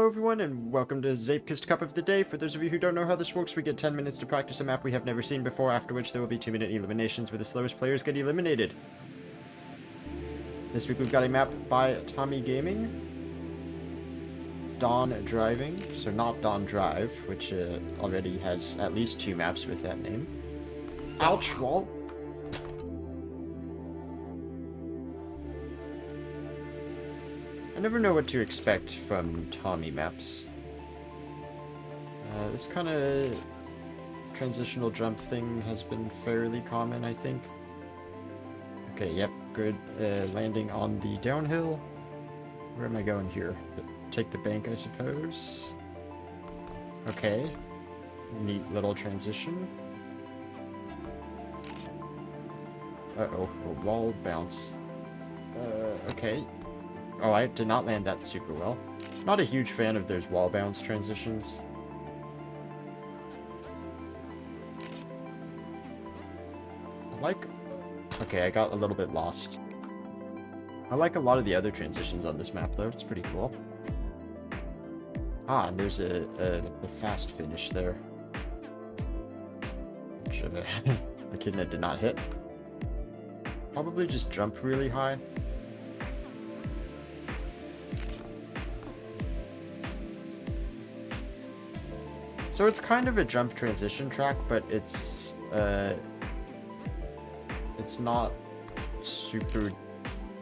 everyone, and welcome to Zeepkist Cup of the Day. For those of you who don't know how this works, we get 10 minutes to practice a map we have never seen before, after which there will be 2-minute eliminations where the slowest players get eliminated. This week we've got a map by Tommygaming. Dawn Driving, so not Dawn Drive, which already has at least 2 maps with that name. Ouch, wall! I never know what to expect from Tommy maps. This kind of transitional jump thing has been fairly common, I think. Okay, yep, good. Landing on the downhill. Where am I going here? Take the bank, I suppose. Okay. Neat little transition. Uh-oh, a wall bounce. Okay. Oh, I did not land that super well. Not a huge fan of those wall bounce transitions. Okay, I got a little bit lost. I like a lot of the other transitions on this map, though. It's pretty cool. Ah, and there's a fast finish there. Which the Echidna did not hit. Probably just jump really high. So it's kind of a jump transition track, but it's not super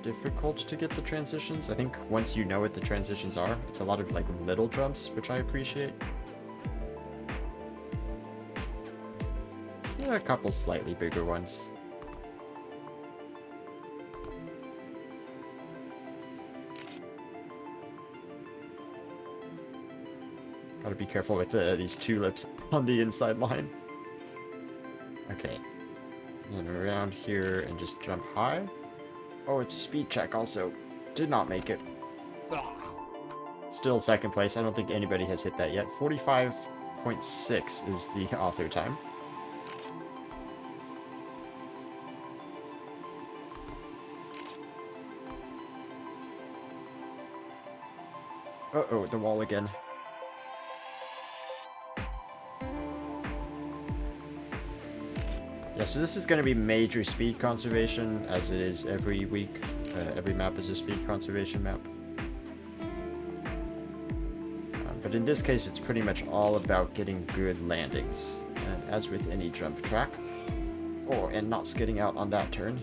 difficult to get the transitions. I think once you know what the transitions are, it's a lot of like little jumps, which I appreciate. A couple slightly bigger ones. Gotta be careful with these tulips on the inside line. Okay. And then around here and just jump high. Oh, it's a speed check also. Did not make it. Still second place. I don't think anybody has hit that yet. 45.6 is the author time. Uh-oh, the wall again. Yeah, so this is going to be major speed conservation, as it is every week. Every map is a speed conservation map. But in this case, it's pretty much all about getting good landings, as with any jump track. Oh, and not skidding out on that turn.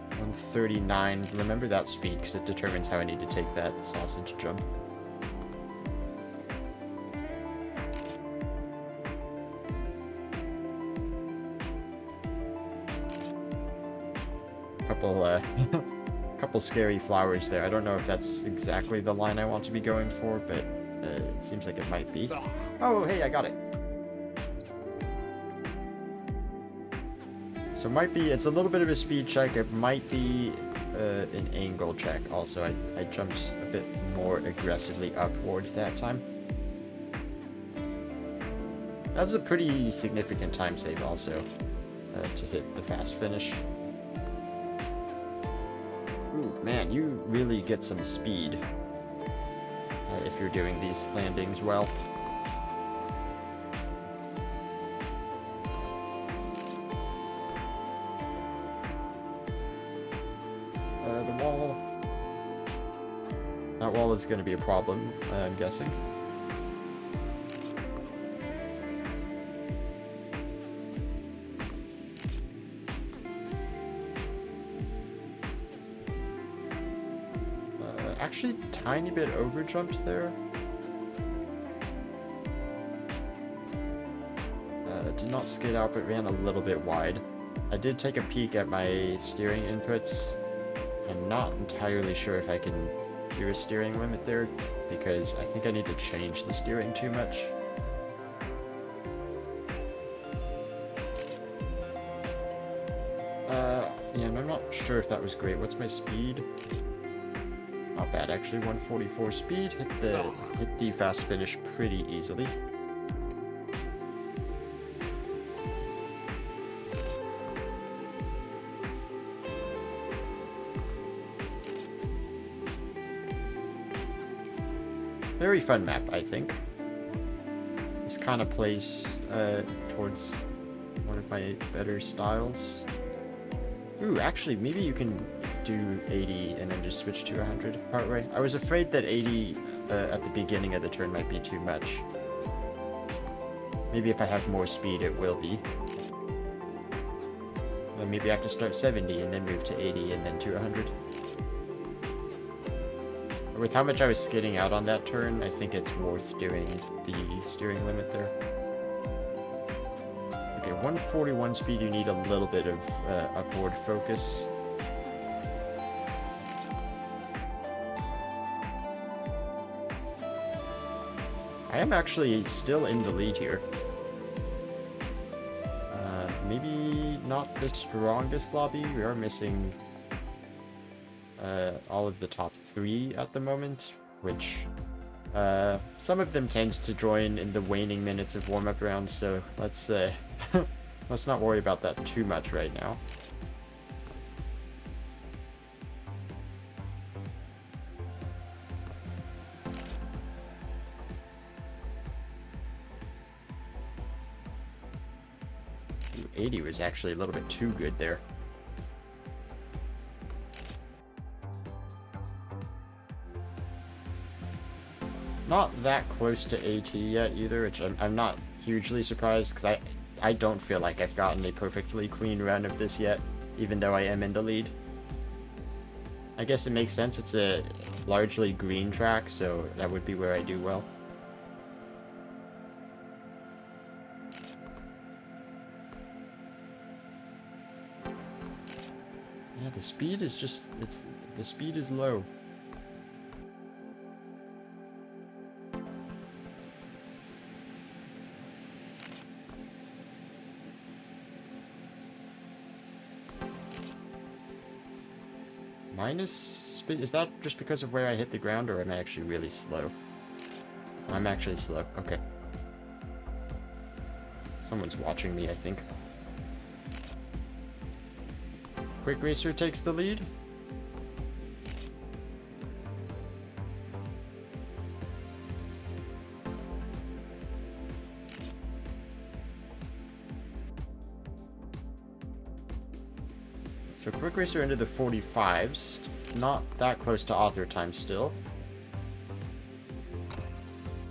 139. Remember that speed, because it determines how I need to take that sausage jump. Couple scary flowers there. I don't know if that's exactly the line I want to be going for, but it seems like it might be. Oh, hey, I got it. So it's a little bit of a speed check. It might be an angle check also. I jumped a bit more aggressively upward that time. That's a pretty significant time save also to hit the fast finish. Ooh, man, you really get some speed if you're doing these landings well. The wall. That wall is going to be a problem, I'm guessing. Actually, tiny bit overjumped there. Did not skid out, but ran a little bit wide. I did take a peek at my steering inputs. I'm not entirely sure if I can do a steering limit there, because I think I need to change the steering too much. Yeah, and I'm not sure if that was great. What's my speed? Not bad, actually. 144 speed. Hit the fast finish pretty easily. Very fun map, I think. This kind of plays towards one of my better styles. Ooh, actually, maybe you can do 80 and then just switch to 100 partway. I was afraid that 80 at the beginning of the turn might be too much. Maybe if I have more speed, it will be. Then maybe I have to start 70 and then move to 80 and then to 100. With how much I was skidding out on that turn, I think it's worth doing the steering limit there. Okay, 141 speed, you need a little bit of upward focus. I am actually still in the lead here. Maybe not the strongest lobby. We are missing all of the top 3 at the moment, which some of them tend to join in the waning minutes of warm-up round, so let's let's not worry about that too much right now. Ooh, 80 was actually a little bit too good there. Not that close to AT yet either, which I'm not hugely surprised, because I don't feel like I've gotten a perfectly clean run of this yet, even though I am in the lead. I guess it makes sense, it's a largely green track, so that would be where I do well. Yeah, the speed is just, the speed is low. Minus speed? Is that just because of where I hit the ground, or am I actually really slow? I'm actually slow. Okay. Someone's watching me, I think. Quick Racer takes the lead. So Quick Racer into the 45s, not that close to author time still.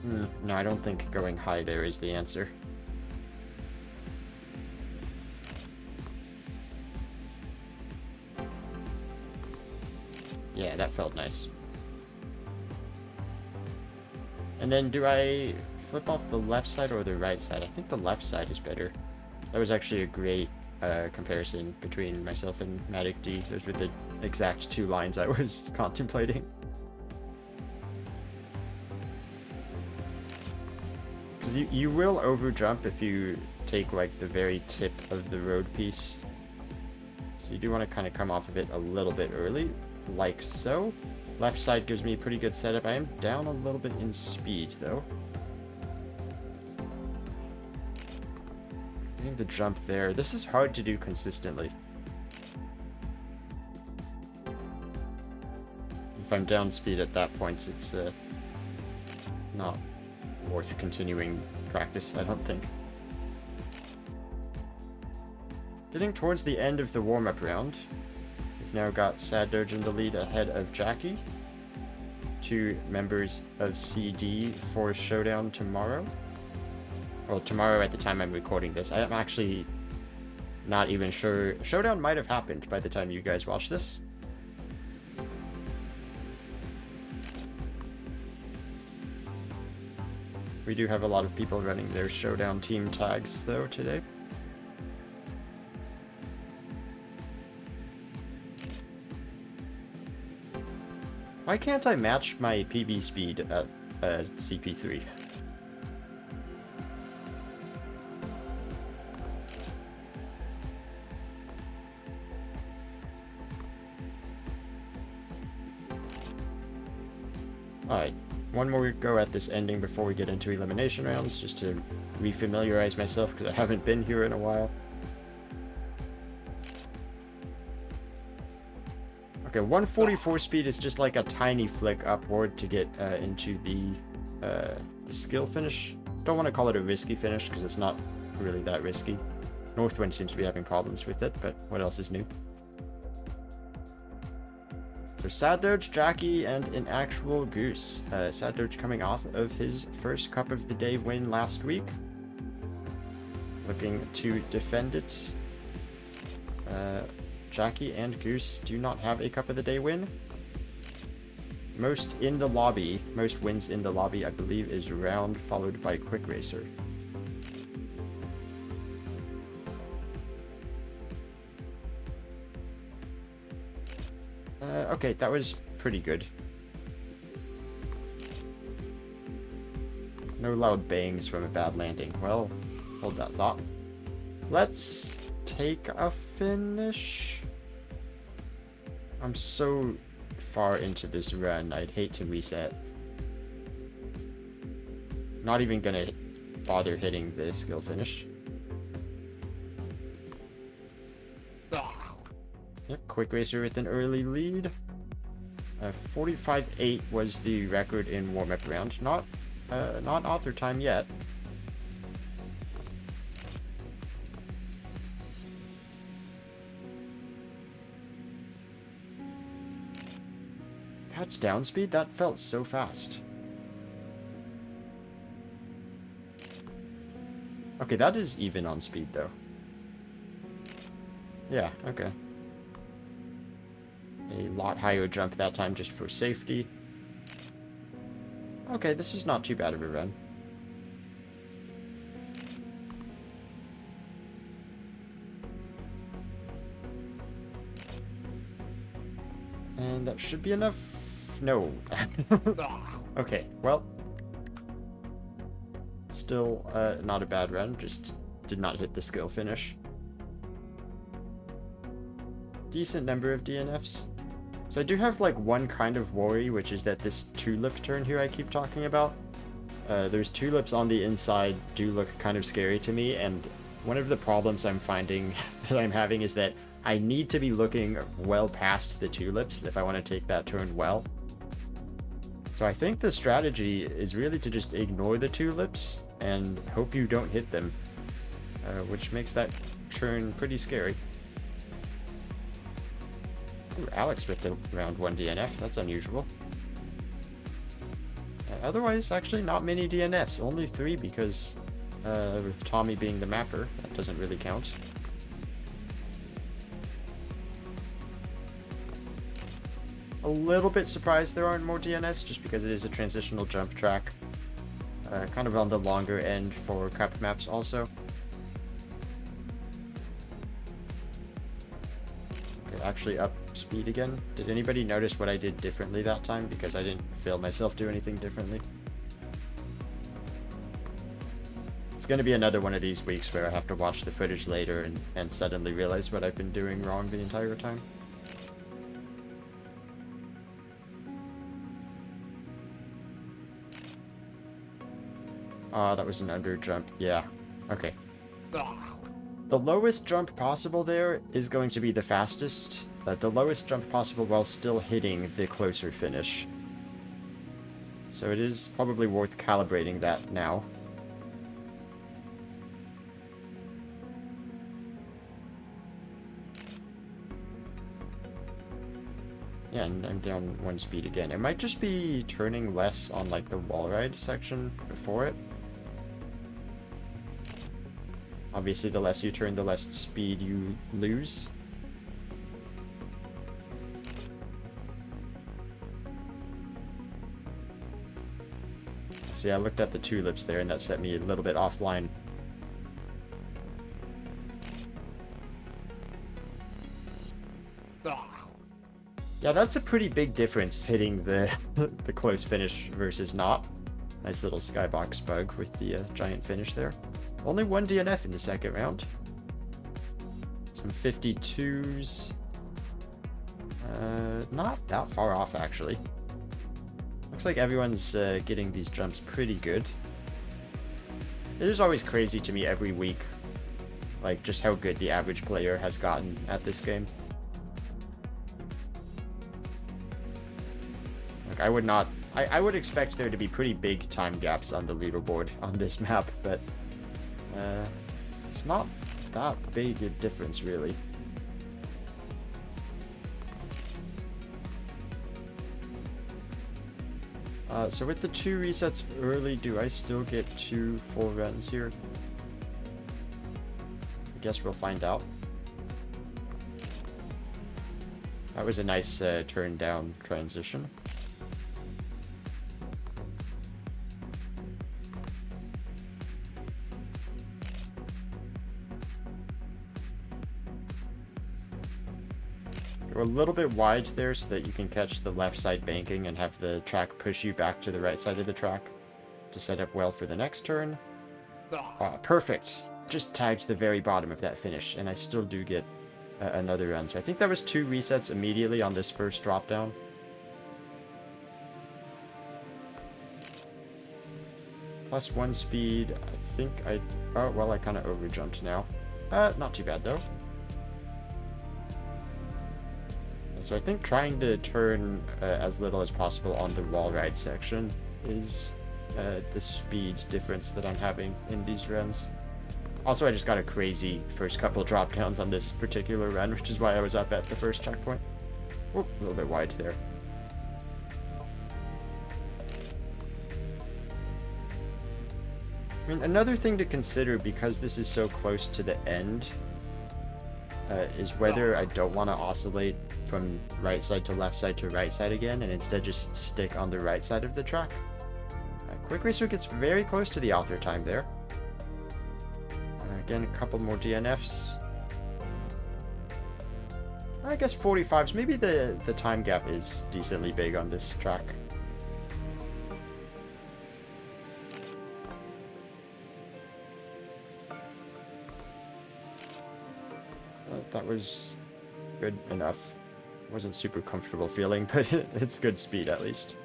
No, I don't think going high there is the answer. Yeah, that felt nice. And then do I flip off the left side or the right side? I think the left side is better. That was actually a great comparison between myself and Matic D. Those were the exact 2 lines I was contemplating. Because you will overjump if you take like the very tip of the road piece. So you do want to kind of come off of it a little bit early, like so. Left side gives me a pretty good setup. I am down a little bit in speed though. Getting the jump there. This is hard to do consistently. If I'm down speed at that point, it's not worth continuing practice, I don't think. Getting towards the end of the warm-up round. We've now got Sad Doge in the lead ahead of Jackie. 2 members of CD for Showdown tomorrow. Well, tomorrow at the time I'm recording this. I am actually not even sure. Showdown might have happened by the time you guys watch this. We do have a lot of people running their Showdown team tags, though, today. Why can't I match my PB speed at CP3? Alright, one more go at this ending before we get into elimination rounds, just to refamiliarize myself, because I haven't been here in a while. Okay, 144 speed is just like a tiny flick upward to get into the the skill finish. Don't want to call it a risky finish because it's not really that risky. Northwind seems to be having problems with it, but what else is new? So Sad Doge, Jackie, and an actual Goose. Sad Doge coming off of his first Cup of the Day win last week. Looking to defend it. Jackie and Goose do not have a Cup of the Day win. Most in the lobby, most wins in the lobby, I believe, is Round, followed by Quick Racer. Okay, that was pretty good. No loud bangs from a bad landing. Well, hold that thought. Let's take a finish. I'm so far into this run, I'd hate to reset. Not even gonna bother hitting the skill finish. Yep, Quick Racer with an early lead. 45.8 was the record in Warmup Round. Not author time yet. That's down speed? That felt so fast. Okay, that is even on speed though. Yeah, okay. A lot higher jump that time just for safety. Okay, this is not too bad of a run. And that should be enough. No. Okay, well. Still not a bad run, just did not hit the skill finish. Decent number of DNFs. So I do have like one kind of worry, which is that this tulip turn here I keep talking about. There's tulips on the inside do look kind of scary to me, and one of the problems I'm finding that I'm having is that I need to be looking well past the tulips if I want to take that turn well. So I think the strategy is really to just ignore the tulips and hope you don't hit them, which makes that turn pretty scary. Ooh, Alex with the round 1 DNF, that's unusual. Otherwise, actually not many DNFs, only 3 because with Tommy being the mapper, that doesn't really count. A little bit surprised there aren't more DNFs just because it is a transitional jump track. Kind of on the longer end for cup maps also. Okay, actually up speed again. Did anybody notice what I did differently that time? Because I didn't feel myself do anything differently. It's going to be another one of these weeks where I have to watch the footage later and suddenly realize what I've been doing wrong the entire time. That was an under jump. Yeah. Okay. The lowest jump possible there is going to be the fastest. The lowest jump possible while still hitting the closer finish. So it is probably worth calibrating that now. Yeah, and I'm down 1 speed again. It might just be turning less on like the wall ride section before it. Obviously, the less you turn, the less speed you lose. See, I looked at the tulips there, and that set me a little bit offline. Yeah, that's a pretty big difference, hitting the the close finish versus not. Nice little skybox bug with the giant finish there. Only 1 DNF in the second round. Some 52s. Not that far off, actually. Looks like everyone's getting these jumps pretty good. It is always crazy to me every week, like, just how good the average player has gotten at this game. Like, I would not I would expect there to be pretty big time gaps on the leaderboard on this map, but it's not that big a difference, really. So with the 2 resets early, do I still get 2 full runs here? I guess we'll find out. That was a nice turn down transition. Go a little bit wide there so that you can catch the left side banking and have the track push you back to the right side of the track to set up well for the next turn. Perfect. Just tagged the very bottom of that finish, and I still do get another run. So I think that was 2 resets immediately on this first drop down. +1 speed. I think I... Oh, well, I kind of overjumped now. Not too bad, though. So I think trying to turn as little as possible on the wall ride section is the speed difference that I'm having in these runs. Also, I just got a crazy first couple drop downs on this particular run, which is why I was up at the first checkpoint. Oh, a little bit wide there. I mean, another thing to consider, because this is so close to the end, is whether I don't want to oscillate from right side to left side to right side again, and instead just stick on the right side of the track. Quick Racer gets very close to the author time there. Again, a couple more DNFs. I guess 45s. Maybe the time gap is decently big on this track. That was good enough. Wasn't super comfortable feeling, but it's good speed at least.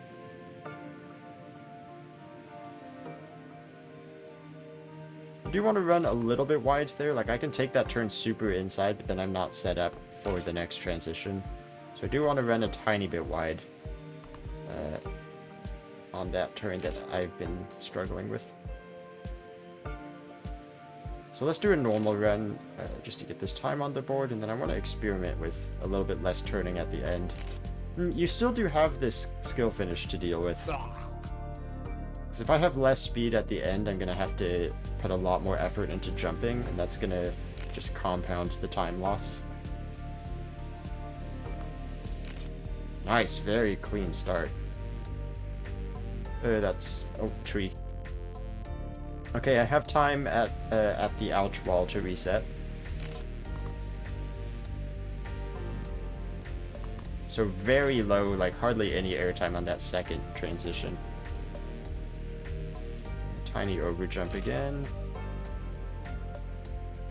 I do want to run a little bit wide there. Like, I can take that turn super inside, but then I'm not set up for the next transition. So I do want to run a tiny bit wide on that turn that I've been struggling with. So let's do a normal run just to get this time on the board, and then I want to experiment with a little bit less turning at the end. You still do have this skill finish to deal with. Because if I have less speed at the end, I'm going to have to put a lot more effort into jumping, and that's going to just compound the time loss. Nice, very clean start. That's... oh, tree. Okay, I have time at the ouch wall to reset. So very low, like hardly any airtime on that second transition. Tiny overjump again.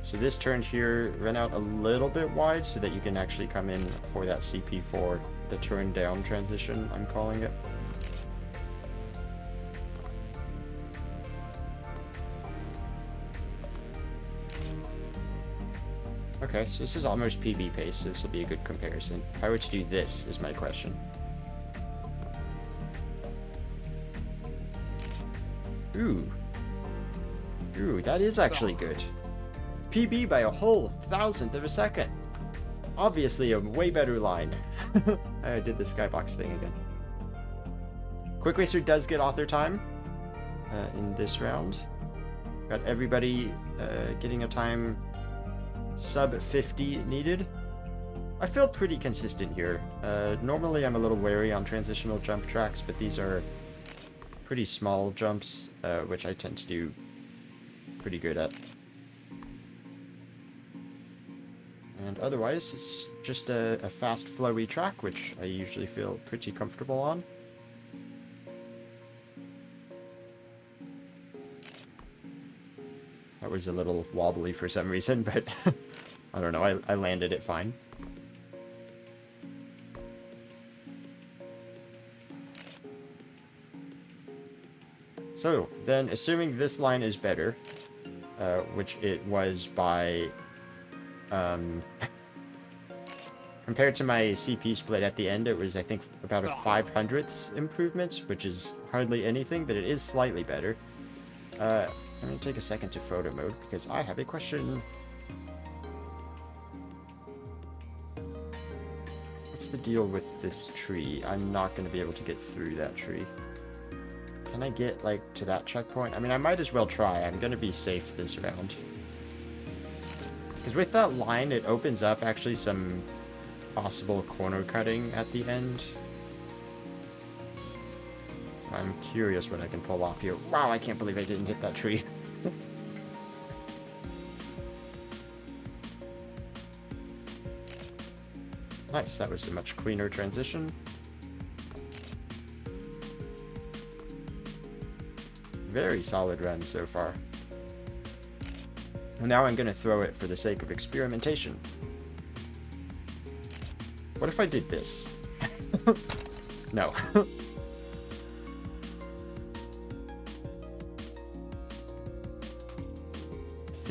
So this turn here, run out a little bit wide so that you can actually come in for that CP4, the turn down transition, I'm calling it. Okay, so this is almost PB pace, so this will be a good comparison. If I were to do this, is my question. Ooh. Ooh, that is actually good. PB by a whole 1,000th of a second. Obviously a way better line. I did the skybox thing again. Quick Racer does get author time in this round. Got everybody getting a time sub 50 needed. I feel pretty consistent here. Normally I'm a little wary on transitional jump tracks, but these are pretty small jumps, which I tend to do pretty good at. And otherwise, it's just a fast, flowy track, which I usually feel pretty comfortable on. That was a little wobbly for some reason, but I don't know, I landed it fine. So, then, assuming this line is better, which it was by... compared to my CP split at the end, it was, I think, about a 500th improvement, which is hardly anything, but it is slightly better. I'm going to take a second to photo mode because I have a question. What's the deal with this tree? I'm not going to be able to get through that tree. Can I get, like, to that checkpoint? I mean, I might as well try. I'm going to be safe this round. Because with that line, it opens up actually some possible corner cutting at the end. I'm curious what I can pull off here. Wow, I can't believe I didn't hit that tree. Nice, that was a much cleaner transition. Very solid run so far. And now I'm going to throw it for the sake of experimentation. What if I did this? No. I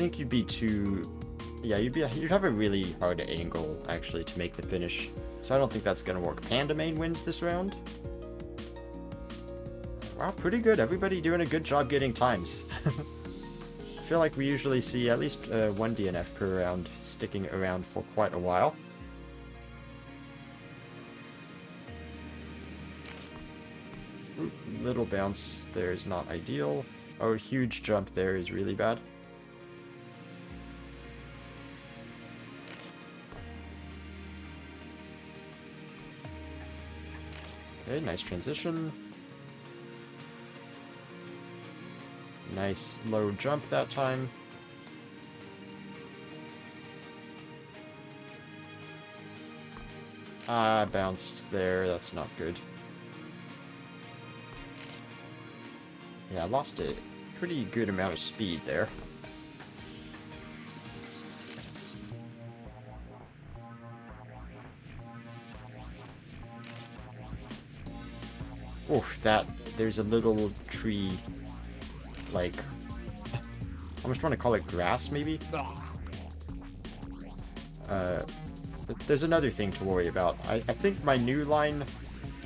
think you'd be too... Yeah, you'd have a really hard angle, actually, to make the finish. So I don't think that's going to work. Pandamain wins this round. Wow, pretty good. Everybody doing a good job getting times. I feel like we usually see at least one DNF per round sticking around for quite a while. Ooh, little bounce there is not ideal. Oh, huge jump there is really bad. Okay, nice transition. Nice low jump that time. Ah, bounced there. That's not good. Yeah, I lost a pretty good amount of speed there. Oof, there's a little tree, like, I almost want to call it grass, maybe? But there's another thing to worry about. I think my new line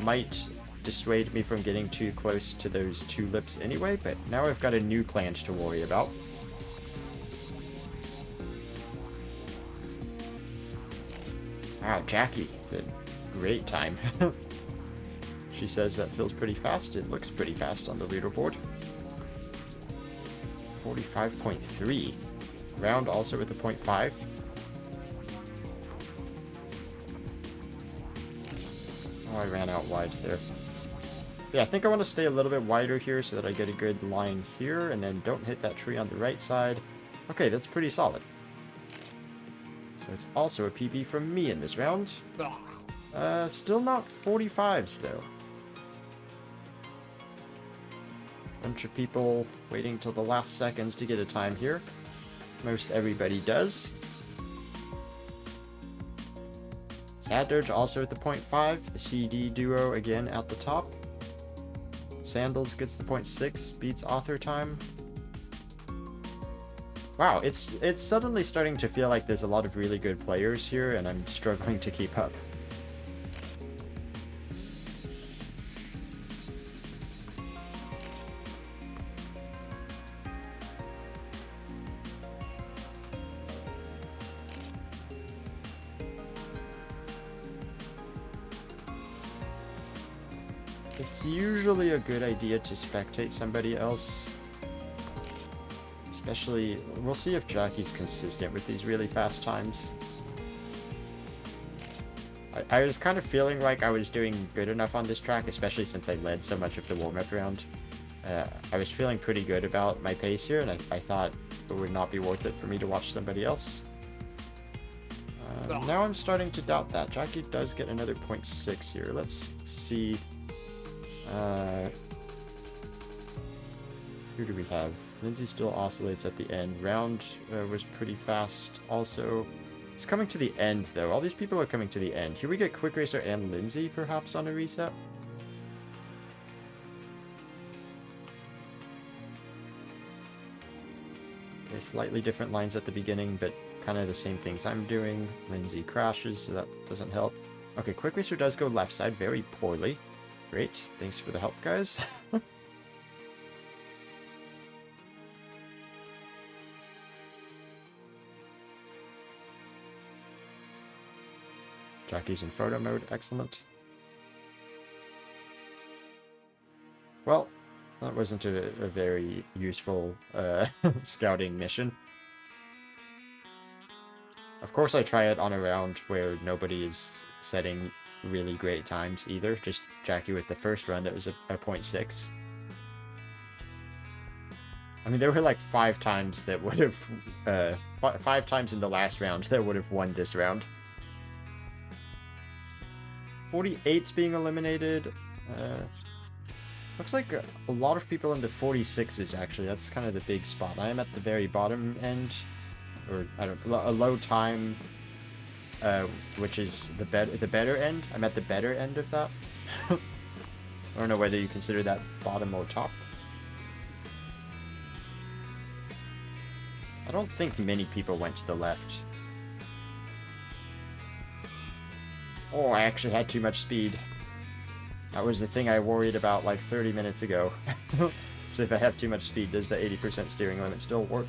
might dissuade me from getting too close to those tulips anyway, but now I've got a new plant to worry about. Wow, Jackie, the great time. She says that feels pretty fast. It looks pretty fast on the leaderboard. 45.3. Round also with a 0.5. Oh, I ran out wide there. Yeah, I think I want to stay a little bit wider here so that I get a good line here, and then don't hit that tree on the right side. Okay, that's pretty solid. So it's also a PB from me in this round. Still not 45s, though. Bunch of people waiting till the last seconds to get a time here. Most everybody does. Sad Doge also at the 0.5. The CD duo again at the top. Sandals gets the 0.6, beats author time. Wow, it's suddenly starting to feel like there's a lot of really good players here, and I'm struggling to keep up. It's usually a good idea to spectate somebody else. Especially, we'll see if Jackie's consistent with these really fast times. I was kind of feeling like I was doing good enough on this track, especially since I led so much of the warm-up round. I was feeling pretty good about my pace here, and I thought it would not be worth it for me to watch somebody else. Now I'm starting to doubt that. Jackie does get another 0.6 here. Let's see. Who do we have? Lindsay still oscillates at the end. Round was pretty fast also. It's coming to the end, though. All these people are coming to the end. Here we get Quick Racer and Lindsay, perhaps, on a reset. Okay, slightly different lines at the beginning, but kind of the same things I'm doing. Lindsay crashes, so that doesn't help. Okay, Quick Racer does go left side very poorly. Great, thanks for the help, guys. Jackie's in photo mode, excellent. Well, that wasn't a very useful scouting mission. Of course I try it on a round where nobody is setting really great times either. Just Jackie with the first run that was a 0.6. I mean, there were like 5 times that would have... 5 times in the last round that would have won this round. 48's being eliminated. Looks like a lot of people in the 46s, actually. That's kind of the big spot. I am at the very bottom end. Or, I don't know, a low time, which is the better end. I'm at the better end of that. I don't know whether you consider that bottom or top. I don't think many people went to the left. Oh, I actually had too much speed. That was the thing I worried about like 30 minutes ago. So if I have too much speed, does the 80% steering limit still work?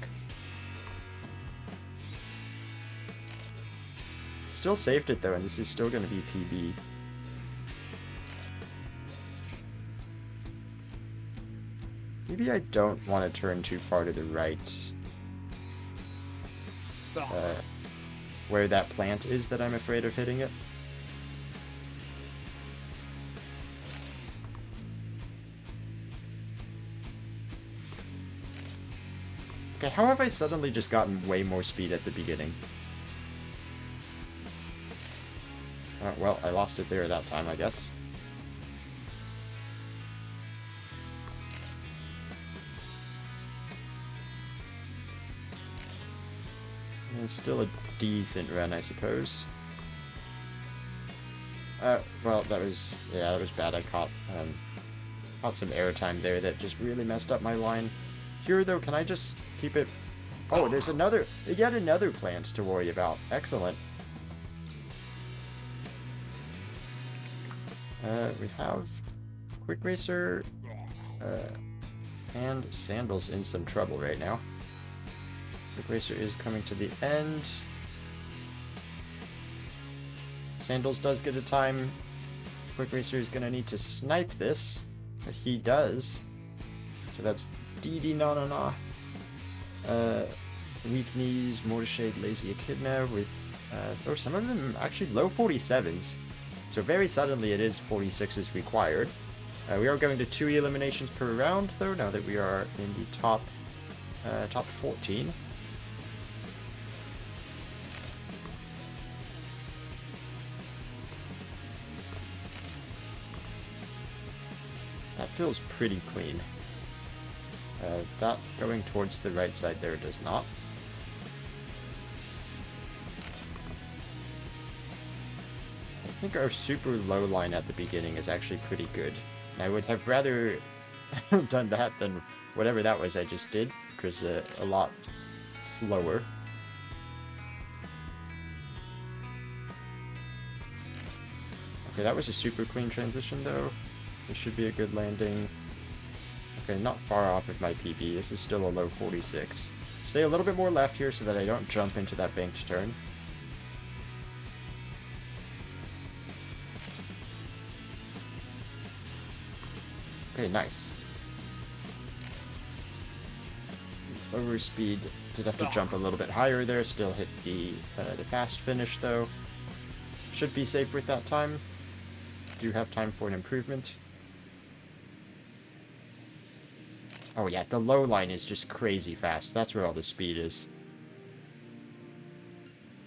Still saved it though, and this is still going to be PB. Maybe I don't want to turn too far to the right. Where that plant is that I'm afraid of hitting it. Okay, how have I suddenly just gotten way more speed at the beginning? Well, I lost it there that time, I guess. And it's still a decent run, I suppose. Well, that was bad. I caught some airtime there that just really messed up my line. Here, though, can I just keep it... Oh, there's yet another plant to worry about. Excellent. We have Quick Racer and Sandals in some trouble right now. Quick Racer is coming to the end. Sandals does get a time. Quick Racer is going to need to snipe this, but he does. So that's Dee Na Na Na. Weak Knees, Mortarshade, Lazy Echidna with... oh, some of them actually low 47s. So very suddenly it is 46s required. We are going to 2 eliminations per round, though, now that we are in the top 14. That feels pretty clean. That going towards the right side there does not. I think our super low line at the beginning is actually pretty good. I would have rather done that than whatever that was I just did, which was a lot slower. Okay, that was a super clean transition though. This should be a good landing. Okay, not far off of my PB. This is still a low 46. Stay a little bit more left here so that I don't jump into that banked turn. Okay, nice. Overspeed. Did have to jump a little bit higher there. Still hit the fast finish though. Should be safe with that time. Do have time for an improvement. Oh yeah, the low line is just crazy fast. That's where all the speed is.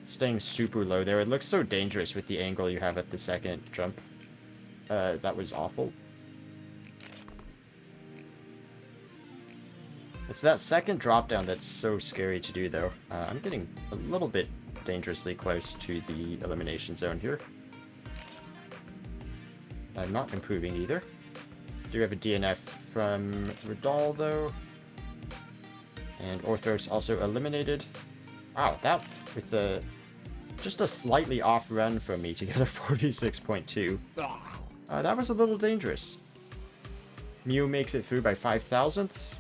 Staying super low there. It looks so dangerous with the angle you have at the second jump. That was awful. It's that second drop down that's so scary to do, though. I'm getting a little bit dangerously close to the elimination zone here. I'm not improving either. Do have a DNF from Radal, though. And Orthros also eliminated. Wow, that with the Just a slightly off run from me to get a 46.2. That was a little dangerous. Mew makes it through by 5 thousandths.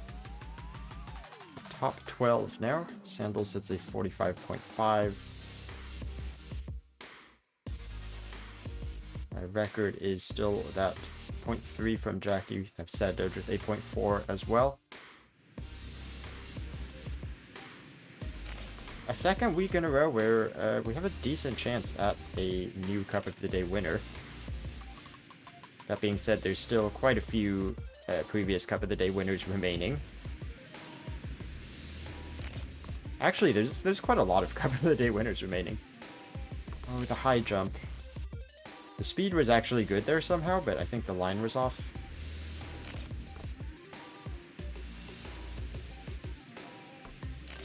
Top 12 now. Sandals hits a 45.5. My record is still that 0.3 from Jackie. I've said Doge with 8.4 as well. A second week in a row where we have a decent chance at a new Cup of the Day winner. That being said, there's still quite a few previous Cup of the Day winners remaining. Actually, there's quite a lot of Cup of the Day winners remaining. Oh, the high jump. The speed was actually good there somehow, but I think the line was off.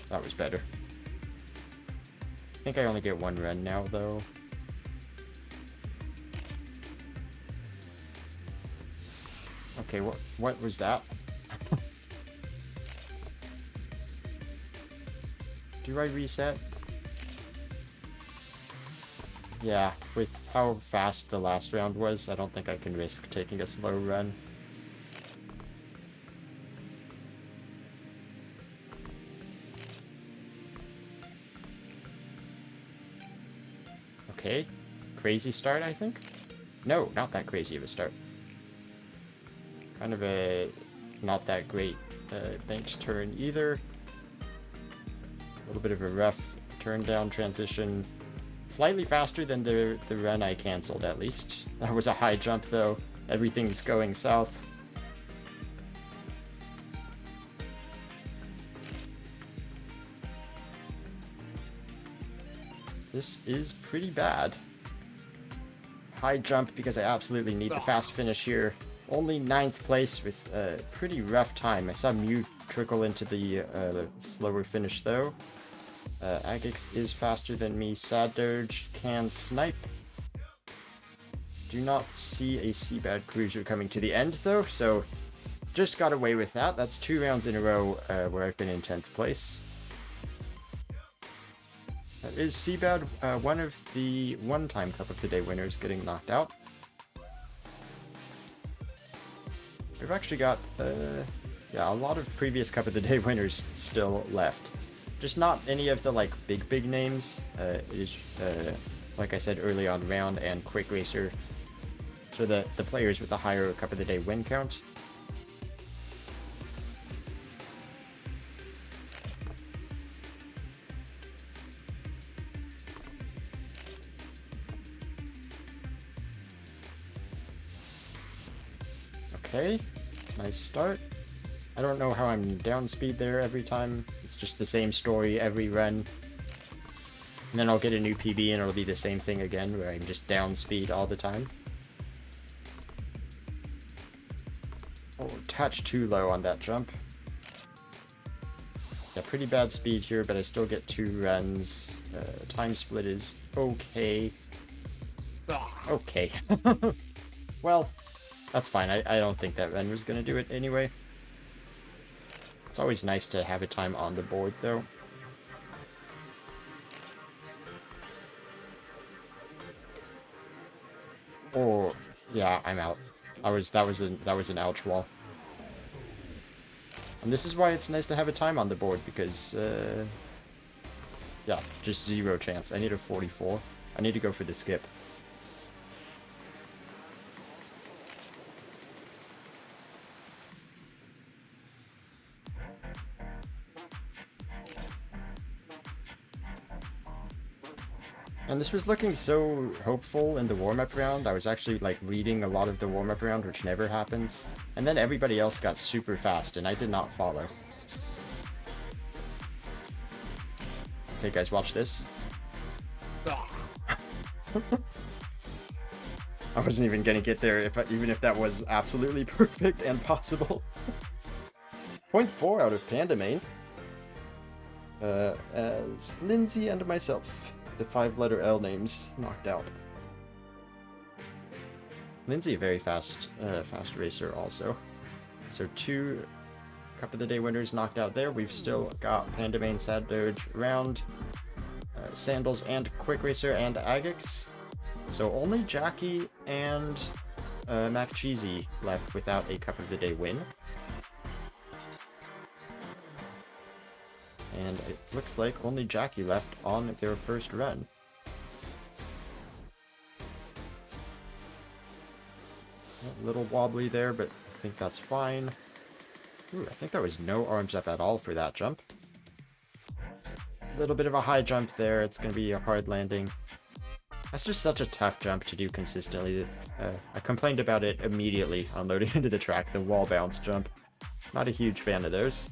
That was better. I think I only get one run now, though. Okay, what was that? Do I reset? Yeah, with how fast the last round was, I don't think I can risk taking a slow run. Okay, crazy start, I think? No, not that crazy of a start. Kind of a not that great banked turn either. A little bit of a rough turn down transition. Slightly faster than the run I cancelled, at least. That was a high jump, though. Everything's going south. This is pretty bad. High jump because I absolutely need the fast finish here. Only 9th place with a pretty rough time. I saw Mew trickle into the slower finish, though. Agix is faster than me. Sad Dirge can snipe. Do not see a Seabad Cruiser coming to the end, though, so just got away with that. That's 2 rounds in a row where I've been in 10th place. That is Seabad, one of the one-time Cup of the Day winners, getting knocked out. We've actually got, yeah, a lot of previous Cup of the Day winners still left. Just not any of the, like, big names. Like I said early on, Round and Quick Racer. So the players with the higher Cup of the Day win count. Okay, nice start. I don't know how I'm down speed there every time. It's just the same story every run. And then I'll get a new PB and it'll be the same thing again, where I'm just down speed all the time. Oh, touch too low on that jump. Yeah, pretty bad speed here, but I still get 2 runs. Time split is okay. Okay. Well, that's fine. I don't think that run was going to do it anyway. It's always nice to have a time on the board, though. Oh, yeah, I'm out. That was an ouch wall. And this is why it's nice to have a time on the board, because yeah, just 0 chance. I need a 44. I need to go for the skip. And this was looking so hopeful in the warm-up round. I was actually, like, leading a lot of the warm-up round, which never happens. And then everybody else got super fast, and I did not follow. Okay, guys, watch this. I wasn't even gonna get there, even if that was absolutely perfect and possible. 0.4 out of Pandamain. As Lindsay and myself. The 5-letter L names knocked out. Lindsay, a very fast racer also. So 2 Cup of the Day winners knocked out there. We've still got Pandamain, Sad Doge, Round, Sandals, and Quick Racer and Agix. So only Jackie and MacCheesy left without a Cup of the Day win. And it looks like only Jackie left on their first run. A little wobbly there, but I think that's fine. Ooh, I think that was no arms up at all for that jump. A little bit of a high jump there. It's going to be a hard landing. That's just such a tough jump to do consistently. I complained about it immediately on loading into the track, the wall bounce jump. Not a huge fan of those.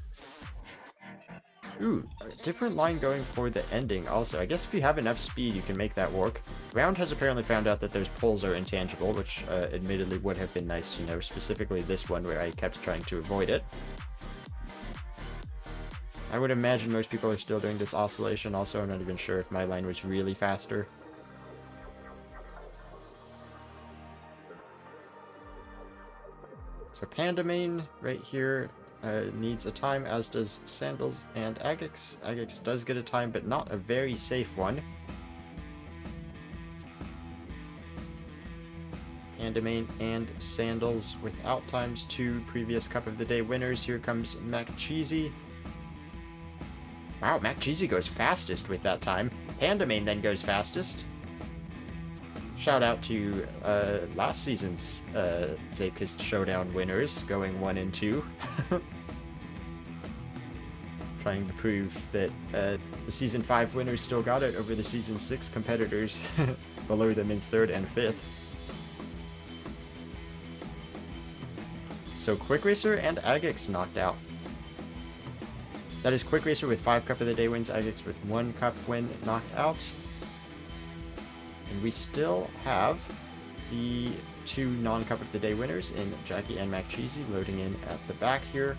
Ooh, a different line going for the ending also. I guess if you have enough speed, you can make that work. Round has apparently found out that those pulls are intangible, which admittedly would have been nice to know, specifically this one where I kept trying to avoid it. I would imagine most people are still doing this oscillation also. I'm not even sure if my line was really faster. So Pandamain right here needs a time, as does Sandals and Agix. Agix does get a time, but not a very safe one. Pandamain and Sandals without times, 2 previous Cup of the Day winners. Here comes MacCheesy. Wow, MacCheesy goes fastest with that time. Pandamain then goes fastest. Shout out to last season's Zeepkist Showdown winners, going 1 and 2. Trying to prove that the Season 5 winners still got it over the Season 6 competitors below them in 3rd and 5th. So Quick Racer and Agix knocked out. That is Quick Racer with 5 Cup of the Day wins, Agix with 1 Cup win knocked out. And we still have the 2 non-Cup of the Day winners in Jackie and MacCheesy loading in at the back here,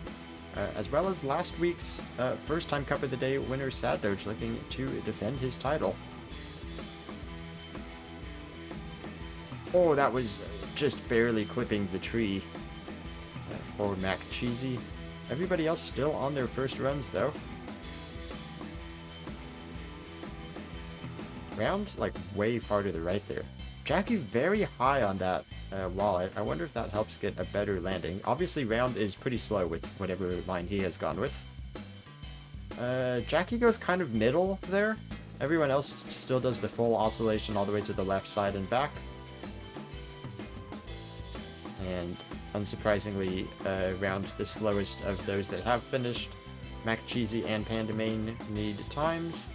as well as last week's first-time Cup of the Day winner Sad Doge looking to defend his title. Oh, that was just barely clipping the tree for MacCheesy. Everybody else still on their first runs, though. Round, like, way far to the right there. Jackie very high on that wall. I wonder if that helps get a better landing. Obviously, Round is pretty slow with whatever line he has gone with. Jackie goes kind of middle there. Everyone else still does the full oscillation all the way to the left side and back. And unsurprisingly, Round the slowest of those that have finished. MacCheesy and Pandamain need times.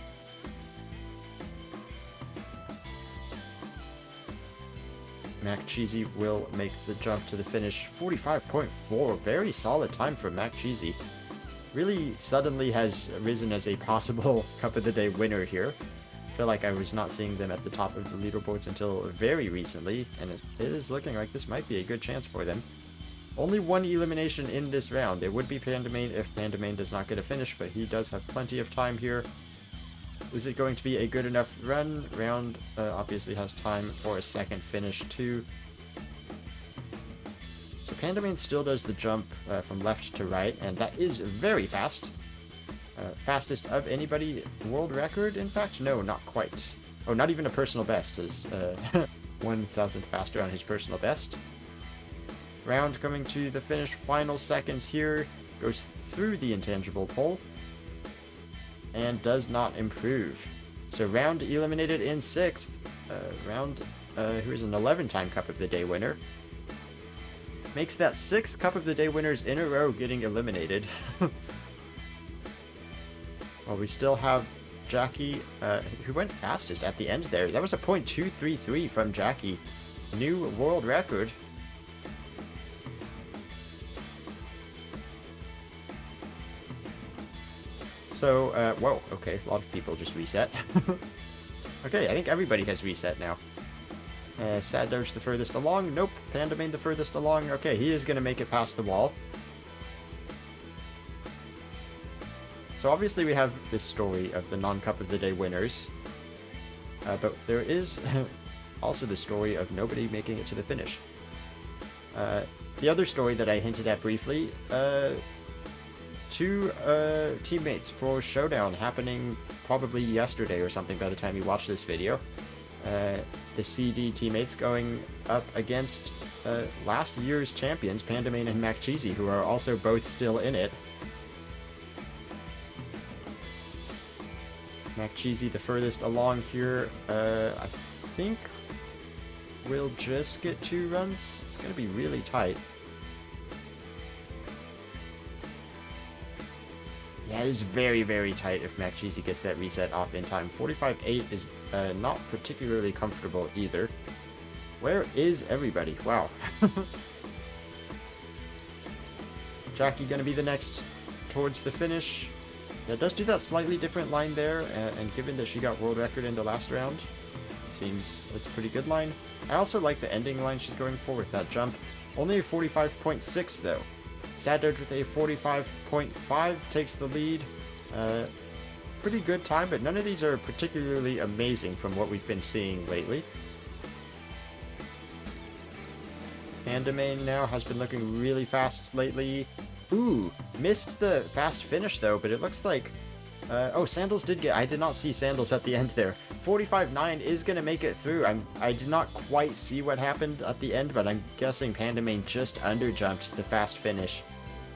MacCheesy will make the jump to the finish. 45.4, very solid time from MacCheesy. Really suddenly has risen as a possible Cup of the Day winner here. I feel like I was not seeing them at the top of the leaderboards until very recently, and it is looking like this might be a good chance for them. Only 1 elimination in this round. It would be Pandamain if Pandamain does not get a finish, but he does have plenty of time here. Is it going to be a good enough run? Round obviously has time for a second finish too. So Pandamain still does the jump from left to right, and that is very fast. Fastest of anybody. World record, in fact? No, not quite. Oh, not even a personal best. Is 1,000th faster on his personal best. Round coming to the finish. Final seconds here. Goes through the intangible pole. And does not improve. So Round eliminated in 6th. Round, who is an 11-time Cup of the Day winner. Makes that 6 Cup of the Day winners in a row getting eliminated. Well, we still have Jackie, who went fastest at the end there. That was a .233 from Jackie. New world record. So, whoa, okay, a lot of people just reset. Okay, I think everybody has reset now. Sad Doge the furthest along. Nope, Pandamain the furthest along. Okay, he is going to make it past the wall. So obviously we have this story of the non-Cup of the Day winners. But there is also the story of nobody making it to the finish. The other story that I hinted at briefly, two teammates for Showdown happening probably yesterday or something by the time you watch this video. The CD teammates going up against last year's champions, Pandamain and MacCheesy, who are also both still in it. MacCheesy the furthest along here, I think will just get 2 runs. It's going to be really tight. Yeah, it's very, very tight if MacCheesy gets that reset off in time. 45.8 is not particularly comfortable either. Where is everybody? Wow. Jackie going to be the next towards the finish. Yeah, does do that slightly different line there, and given that she got world record in the last round, it seems it's a pretty good line. I also like the ending line she's going for with that jump. Only a 45.6 though. Sad Doge with a 45.5 takes the lead. Pretty good time, but none of these are particularly amazing from what we've been seeing lately. Pandamain now has been looking really fast lately. Ooh, missed the fast finish though, but it looks like... oh, Sandals did get... I did not see Sandals at the end there. 45.9 is going to make it through. I did not quite see what happened at the end, but I'm guessing Pandamain just underjumped the fast finish.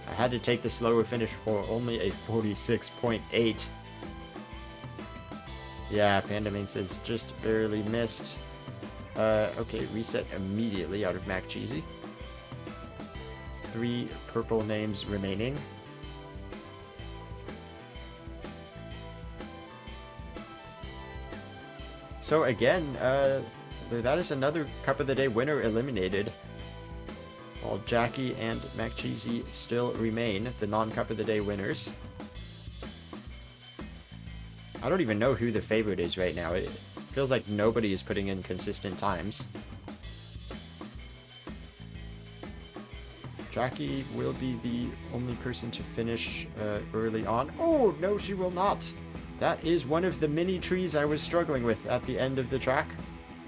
I had to take the slower finish for only a 46.8. Yeah, Pandamain says just barely missed. Okay, reset immediately out of MacCheesy. 3 purple names remaining. So again, that is another Cup of the Day winner eliminated. While Jackie and MacCheesy still remain the non-Cup of the Day winners. I don't even know who the favorite is right now. It feels like nobody is putting in consistent times. Jackie will be the only person to finish early on. Oh, no, she will not. That is one of the mini trees I was struggling with at the end of the track.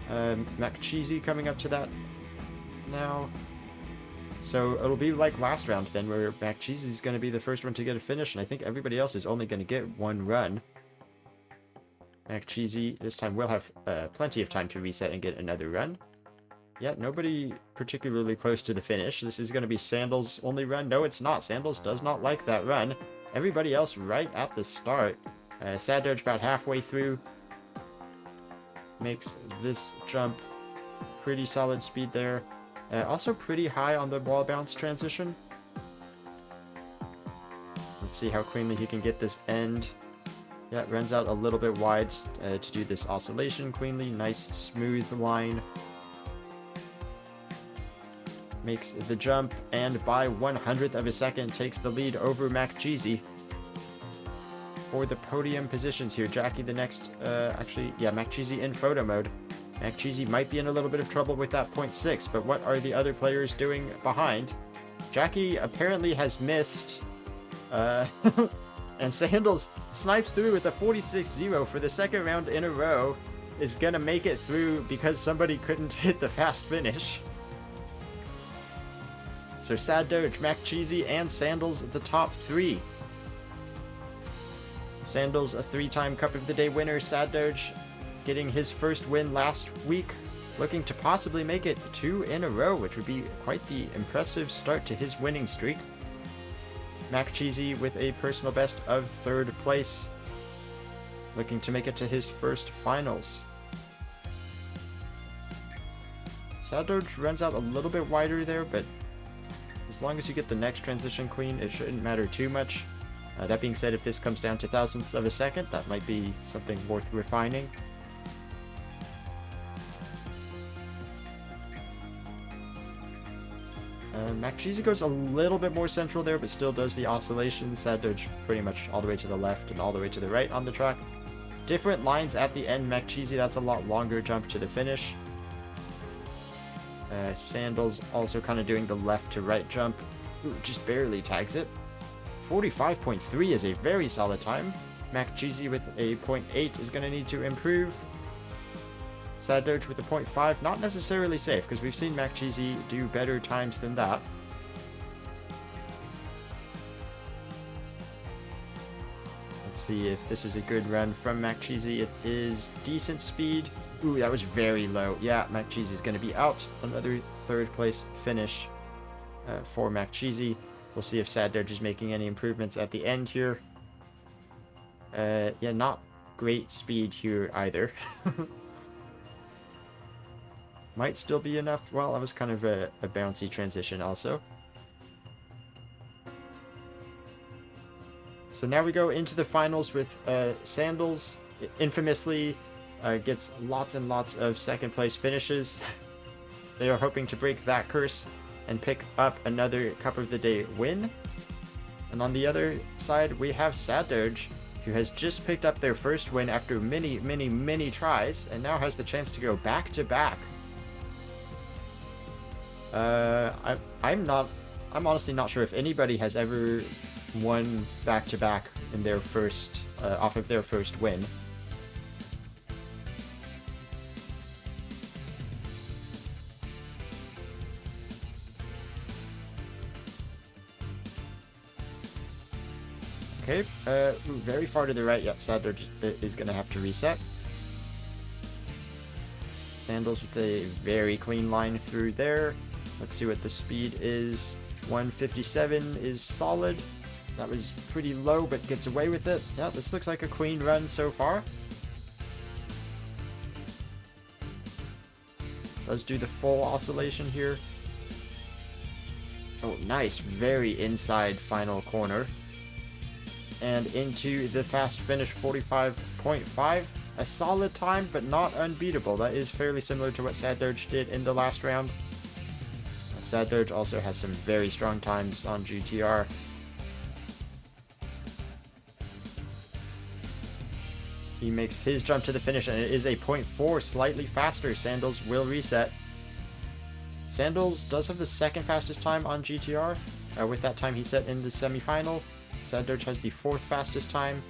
MacCheesy coming up to that now. So it'll be like last round then, where MacCheesy is going to be the first one to get a finish, and I think everybody else is only going to get 1 run. MacCheesy this time will have plenty of time to reset and get another run. Yeah, nobody particularly close to the finish. This is going to be Sandals' only run. No, it's not. Sandals does not like that run. Everybody else right at the start. Sad Doge about halfway through. Makes this jump pretty solid speed there. Also pretty high on the wall bounce transition. Let's see how cleanly he can get this end. Yeah, it runs out a little bit wide to do this oscillation cleanly. Nice smooth line. Makes the jump, and by 1/100th of a second takes the lead over MacCheesy. For the podium positions here, Jackie the next, actually, yeah, MacCheesy in photo mode. MacCheesy might be in a little bit of trouble with that 0.6, but what are the other players doing behind? Jackie apparently has missed, and Sandals snipes through with a 46-0 for the second round in a row. Is gonna make it through because somebody couldn't hit the fast finish. So Sad Doge, MacCheesy, and Sandals the top 3. Sandals a 3-time Cup of the Day winner. Sad Doge getting his first win last week, looking to possibly make it 2 in a row, which would be quite the impressive start to his winning streak. MacCheesy with a personal best of 3rd place, looking to make it to his first finals. Sad Doge runs out a little bit wider there, but as long as you get the next transition clean, it shouldn't matter too much. That being said, if this comes down to thousandths of a second, that might be something worth refining. MacCheesy goes a little bit more central there, but still does the oscillation. Sad Doge pretty much all the way to the left and all the way to the right on the track. Different lines at the end. MacCheesy, that's a lot longer jump to the finish. Sandals also kind of doing the left to right jump. Ooh, just barely tags it. 45.3 is a very solid time. MacCheesy with a 0.8 is going to need to improve. Sad Doge with a 0.5, not necessarily safe, because we've seen MacCheesy do better times than that. Let's see if this is a good run from MacCheesy. It is decent speed. Ooh, that was very low. Yeah, MacCheesy is going to be out. Another third place finish for MacCheesy. We'll see if Sad Doge is making any improvements at the end here. Yeah, not great speed here either. Might still be enough. Well, that was kind of a bouncy transition also. So now we go into the finals with Sandals. Infamously gets lots and lots of second place finishes. They are hoping to break that curse and pick up another Cup of the Day win. And on the other side, we have Sad Doge, who has just picked up their first win after many tries, and now has the chance to go back-to-back. I'm honestly not sure if anybody has ever won back-to-back in their first, off of their first win. Okay, very far to the right. Yep, Sad Doge is going to have to reset. Sandals with a very clean line through there. Let's see what the speed is. 157 is solid. That was pretty low, but gets away with it. Yeah, this looks like a clean run so far. Does do the full oscillation here. Oh, nice. Very inside final corner. And into the fast finish, 45.5. A solid time, but not unbeatable. That is fairly similar to what Sad Doge did in the last round. Sad Doge also has some very strong times on GTR. He makes his jump to the finish, and it is a 0.4, slightly faster. Sandals will reset. Sandals does have the second fastest time on GTR, with that time he set in the semifinal. Sad Doge has the fourth fastest time.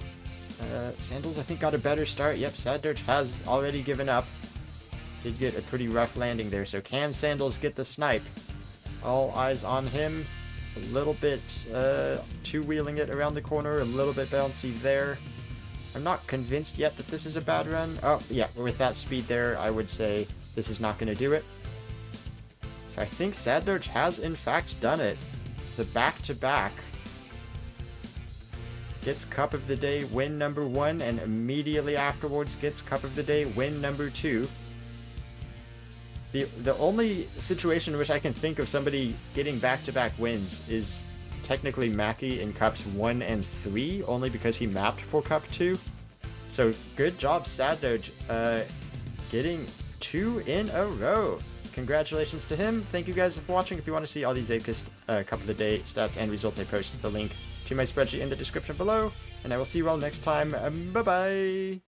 Sandals, I think, got a better start. Yep, Sad Doge has already given up. Did get a pretty rough landing there, so can Sandals get the snipe? All eyes on him. A little bit two-wheeling it around the corner, a little bit bouncy there. I'm not convinced yet that this is a bad run. Oh, yeah, with that speed there, I would say this is not going to do it. So I think Sad Doge has, in fact, done it. The back-to-back gets Cup of the Day win number 1, and immediately afterwards gets Cup of the Day win number 2. The only situation in which I can think of somebody getting back-to-back wins is technically Mackie in Cups 1 and 3, only because he mapped for Cup 2. So good job, Sad Doge, getting 2 in a row. Congratulations to him. Thank you guys for watching. If you want to see all these Zeepkist Cup of the Day stats and results, I posted the link to my spreadsheet in the description below. And I will see you all next time. Bye-bye!